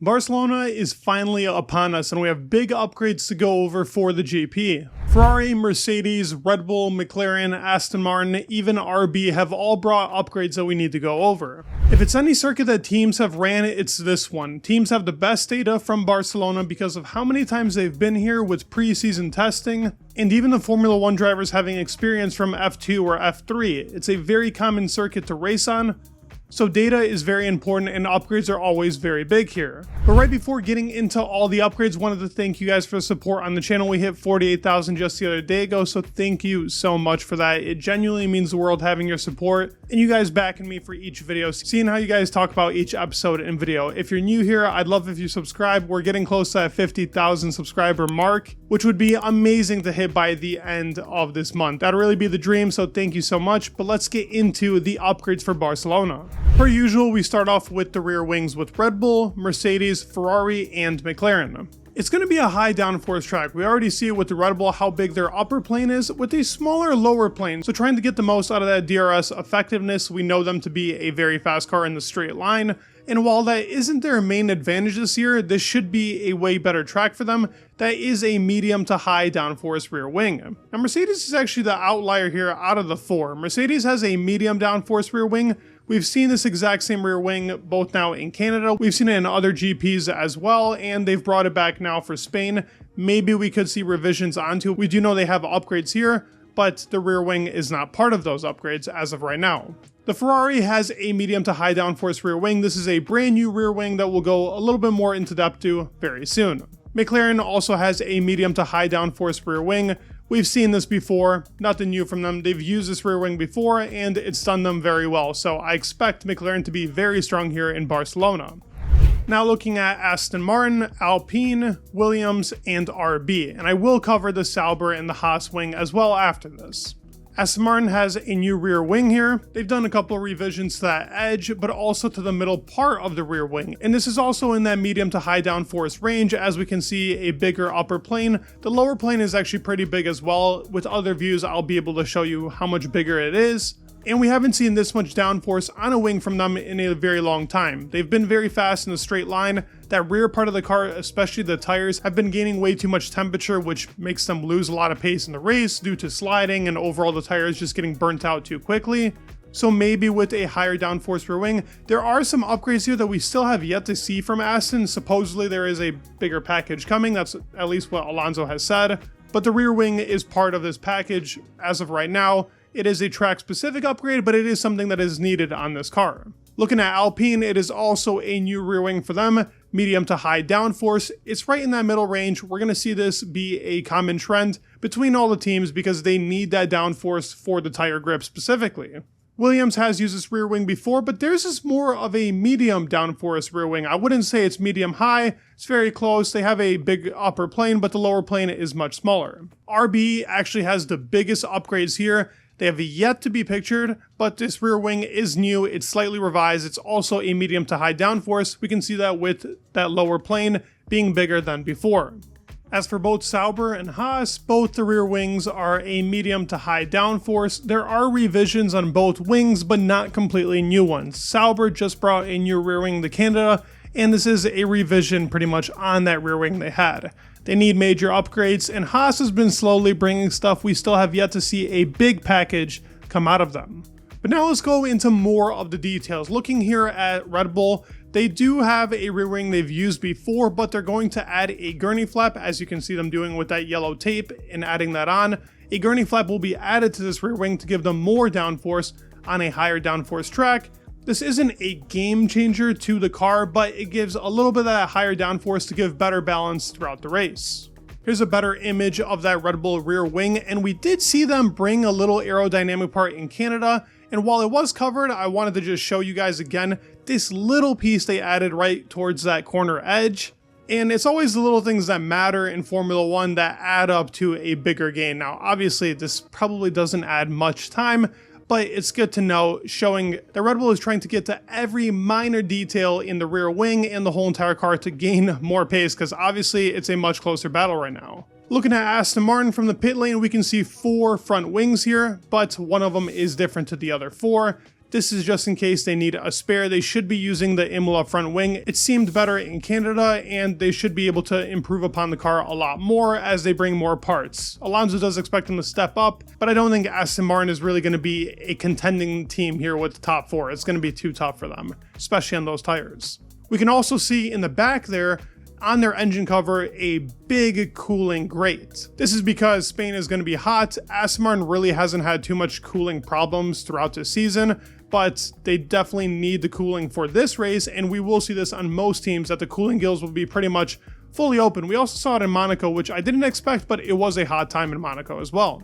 Barcelona is finally upon us and we have big upgrades to go over for the GP. Ferrari, Mercedes, Red Bull, McLaren, Aston Martin, even RB have all brought upgrades that we need to go over. If it's any circuit that teams have ran, it's this one. Teams have the best data from Barcelona because of how many times they've been here with pre-season testing, and even the Formula 1 drivers having experience from F2 or F3. It's a very common circuit to race on, so data is very important and upgrades are always very big here. But right before getting into all the upgrades, wanted to thank you guys for the support on the channel. We hit 48,000 just the other day ago, so thank you so much for that. It genuinely means the world having your support and you guys backing me for each video, seeing how you guys talk about each episode and video. If you're new here, I'd love if you subscribe. We're getting close to that 50,000 subscriber mark, which would be amazing to hit by the end of this month. That'll really be the dream, so thank you so much. But let's get into the upgrades for Barcelona. Per usual, we start off with the rear wings with Red Bull, Mercedes, Ferrari, and McLaren. It's going to be a high downforce track. We already see it with the Red Bull how big their upper plane is with a smaller lower plane. So trying to get the most out of that DRS effectiveness, we know them to be a very fast car in the straight line. And while that isn't their main advantage this year, this should be a way better track for them. That is a medium to high downforce rear wing. Now Mercedes is actually the outlier here out of the four. Mercedes has a medium downforce rear wing. We've seen this exact same rear wing both now in Canada. We've seen it in other GPs as well, and they've brought it back now for Spain. Maybe we could see revisions onto it. We do know they have upgrades here, but the rear wing is not part of those upgrades as of right now. The Ferrari has a medium to high downforce rear wing. This is a brand new rear wing that we'll go a little bit more into depth to very soon. McLaren also has a medium to high downforce rear wing. We've seen this before, nothing new from them. They've used this rear wing before and it's done them very well. So I expect McLaren to be very strong here in Barcelona. Now looking at Aston Martin, Alpine, Williams, and RB. And I will cover the Sauber and the Haas wing as well after this. Aston Martin has a new rear wing here. They've done a couple of revisions to that edge, but also to the middle part of the rear wing. And this is also in that medium to high downforce range. As we can see, a bigger upper plane. The lower plane is actually pretty big as well. With other views, I'll be able to show you how much bigger it is. And we haven't seen this much downforce on a wing from them in a very long time. They've been very fast in a straight line. That rear part of the car, especially the tires, have been gaining way too much temperature, which makes them lose a lot of pace in the race due to sliding and overall the tires just getting burnt out too quickly. So maybe with a higher downforce rear wing, there are some upgrades here that we still have yet to see from Aston. Supposedly there is a bigger package coming. That's at least what Alonso has said. But the rear wing is part of this package as of right now. It is a track-specific upgrade, but it is something that is needed on this car. Looking at Alpine, it is also a new rear wing for them, medium to high downforce. It's right in that middle range. We're going to see this be a common trend between all the teams because they need that downforce for the tire grip specifically. Williams has used this rear wing before, but theirs is more of a medium downforce rear wing. I wouldn't say it's medium high. It's very close. They have a big upper plane, but the lower plane is much smaller. RB actually has the biggest upgrades here. They have yet to be pictured, but this rear wing is new. It's slightly revised. It's also a medium to high downforce. We can see that with that lower plane being bigger than before. As for both Sauber and Haas, both the rear wings are a medium to high downforce. There are revisions on both wings, but not completely new ones. Sauber just brought a new rear wing to Canada, and this is a revision pretty much on that rear wing they had. They need major upgrades, and Haas has been slowly bringing stuff. We still have yet to see a big package come out of them. But now let's go into more of the details. Looking here at Red Bull, they do have a rear wing they've used before, but they're going to add a gurney flap, as you can see them doing with that yellow tape and adding that on. A gurney flap will be added to this rear wing to give them more downforce on a higher downforce track. This isn't a game changer to the car, but it gives a little bit of that higher downforce to give better balance throughout the race. Here's a better image of that Red Bull rear wing, and we did see them bring a little aerodynamic part in Canada, and while it was covered, I wanted to just show you guys again this little piece they added right towards that corner edge. And it's always the little things that matter in Formula 1 that add up to a bigger gain. Now, obviously, this probably doesn't add much time, but it's good to know, showing that Red Bull is trying to get to every minor detail in the rear wing and the whole entire car to gain more pace, because obviously it's a much closer battle right now. Looking at Aston Martin from the pit lane, we can see 4 front wings here, but one of them is different to the other 4. This is just in case they need a spare. They should be using the Imola front wing. It seemed better in Canada, and they should be able to improve upon the car a lot more as they bring more parts. Alonso does expect them to step up, but I don't think Aston Martin is really going to be a contending team here with the top 4. It's going to be too tough for them, especially on those tires. We can also see in the back there, on their engine cover, a big cooling grate. This is because Spain is going to be hot. Aston Martin really hasn't had too much cooling problems throughout the season, but they definitely need the cooling for this race, and we will see this on most teams, that the cooling gills will be pretty much fully open. We also saw it in Monaco, which I didn't expect, but it was a hot time in Monaco as well.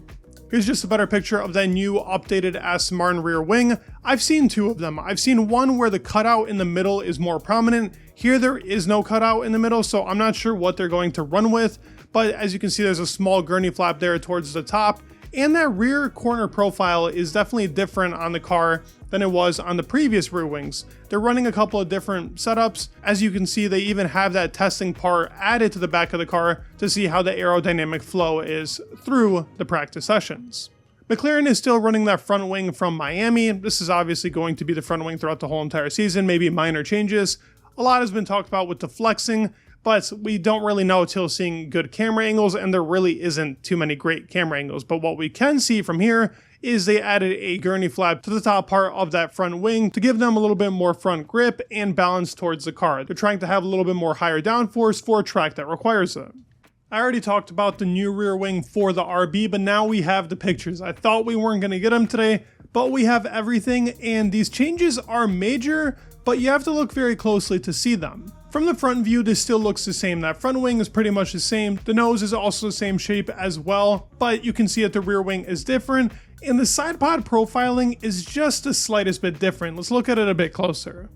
Here's just a better picture of that new updated Aston Martin rear wing. I've seen 2 of them. I've seen one where the cutout in the middle is more prominent. Here there is no cutout in the middle, so I'm not sure what they're going to run with, but as you can see, there's a small gurney flap there towards the top, and that rear corner profile is definitely different on the car than it was on the previous rear wings. They're running a couple of different setups. As you can see, they even have that testing part added to the back of the car to see how the aerodynamic flow is through the practice sessions. McLaren is still running that front wing from Miami. This is obviously going to be the front wing throughout the whole entire season, maybe minor changes. A lot has been talked about with the flexing, but we don't really know until seeing good camera angles, and there really isn't too many great camera angles. But what we can see from here is they added a gurney flap to the top part of that front wing to give them a little bit more front grip and balance towards the car. They're trying to have a little bit more higher downforce for a track that requires it. I already talked about the new rear wing for the RB, but now we have the pictures. I thought we weren't going to get them today, but we have everything, and these changes are major, but you have to look very closely to see them. From the front view, this still looks the same. That front wing is pretty much the same. The nose is also the same shape as well, but you can see that the rear wing is different, and the side pod profiling is just the slightest bit different. Let's look at it a bit closer.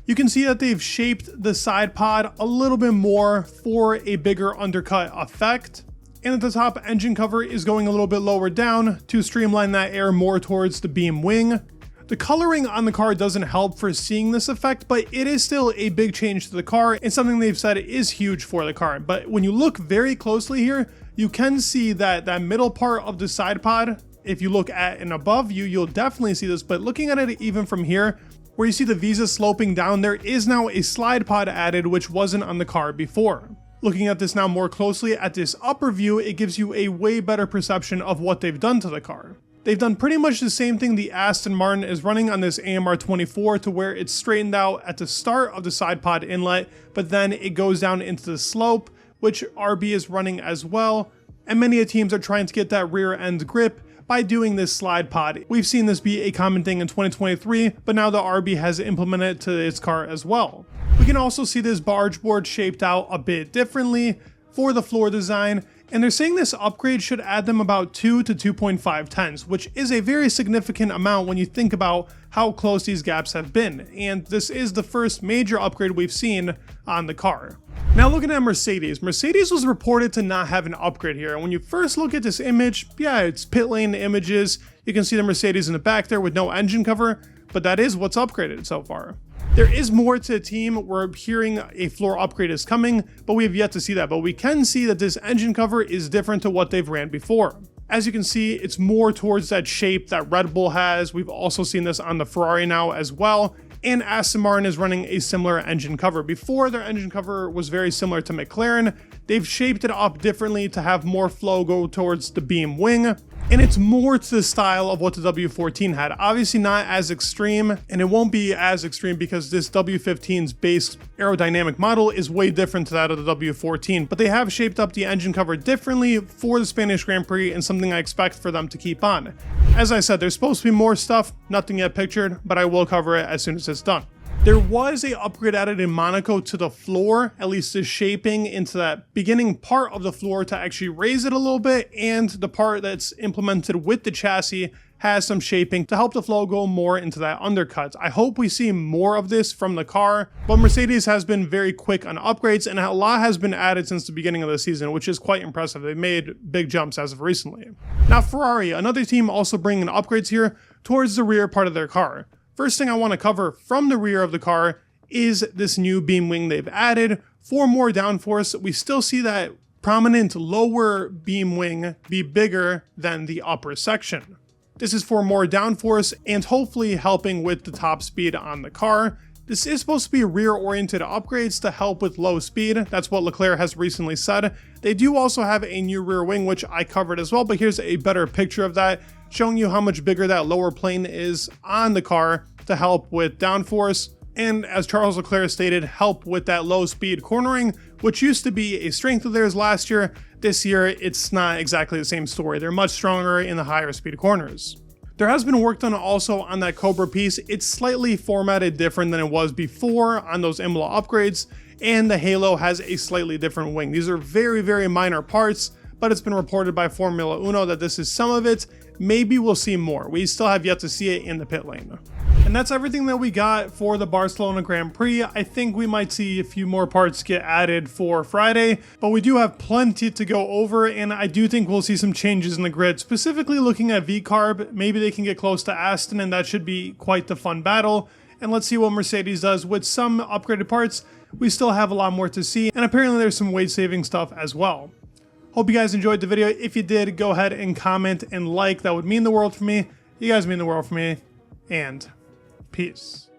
You can see that they've shaped the side pod a little bit more for a bigger undercut effect. And at the top, engine cover is going a little bit lower down to streamline that air more towards the beam wing. The coloring on the car doesn't help for seeing this effect, but it is still a big change to the car and something they've said is huge for the car. But when you look very closely here, you can see that that middle part of the side pod, if you look at an above view, you'll definitely see this, but looking at it even from here, where you see the Visa sloping down, there is now a slide pod added, which wasn't on the car before. Looking at this now more closely at this upper view, it gives you a way better perception of what they've done to the car. They've done pretty much the same thing the Aston Martin is running on this AMR 24, to where it's straightened out at the start of the side pod inlet, but then it goes down into the slope, which RB is running as well. And many teams are trying to get that rear end grip by doing this slide pod. We've seen this be a common thing in 2023, but now the RB has implemented it to its car as well. We can also see this barge board shaped out a bit differently for the floor design, and they're saying this upgrade should add them about 2 to 2.5 tenths, which is a very significant amount when you think about how close these gaps have been, and this is the first major upgrade we've seen on the car. Now looking at Mercedes was reported to not have an upgrade here, and when you first look at this image, yeah, it's pit lane images, you can see the Mercedes in the back there with no engine cover, but that is what's upgraded so far. There is more to the team. We're hearing a floor upgrade is coming, but we have yet to see that. But we can see that this engine cover is different to what they've ran before. As you can see, it's more towards that shape that Red Bull has. We've also seen this on the Ferrari now as well. And Aston Martin is running a similar engine cover. Before, their engine cover was very similar to McLaren. They've shaped it up differently to have more flow go towards the beam wing. And it's more to the style of what the W14 had. Obviously not as extreme, and it won't be as extreme because this W15's base aerodynamic model is way different to that of the W14. But they have shaped up the engine cover differently for the Spanish Grand Prix, and something I expect for them to keep on. As I said, there's supposed to be more stuff, nothing yet pictured, but I will cover it as soon as it's done. There was an upgrade added in Monaco to the floor, at least the shaping into that beginning part of the floor to actually raise it a little bit, and the part that's implemented with the chassis has some shaping to help the flow go more into that undercut. I hope we see more of this from the car, but Mercedes has been very quick on upgrades, and a lot has been added since the beginning of the season, which is quite impressive. They've made big jumps as of recently. Now Ferrari, another team also bringing upgrades here towards the rear part of their car. First thing I want to cover from the rear of the car is this new beam wing they've added for more downforce. We still see that prominent lower beam wing be bigger than the upper section. This is for more downforce and hopefully helping with the top speed on the car. This is supposed to be rear-oriented upgrades to help with low speed. That's what Leclerc has recently said. They do also have a new rear wing, which I covered as well, but here's a better picture of that, showing you how much bigger that lower plane is on the car to help with downforce. And as Charles Leclerc stated, help with that low speed cornering, which used to be a strength of theirs last year. This year, it's not exactly the same story. They're much stronger in the higher speed corners. There has been work done also on that Cobra piece. It's slightly formatted different than it was before on those Imola upgrades, and the Halo has a slightly different wing. These are very, very minor parts, but it's been reported by Formula Uno that this is some of it. Maybe we'll see more. We still have yet to see it in the pit lane. And that's everything that we got for the Barcelona Grand Prix. I think we might see a few more parts get added for Friday, but we do have plenty to go over, and I do think we'll see some changes in the grid, specifically looking at Vcarb. Maybe they can get close to Aston, and that should be quite the fun battle. And let's see what Mercedes does with some upgraded parts. We still have a lot more to see, and apparently there's some weight-saving stuff as well. Hope you guys enjoyed the video. If you did, go ahead and comment and like. That would mean the world for me. You guys mean the world for me, and peace.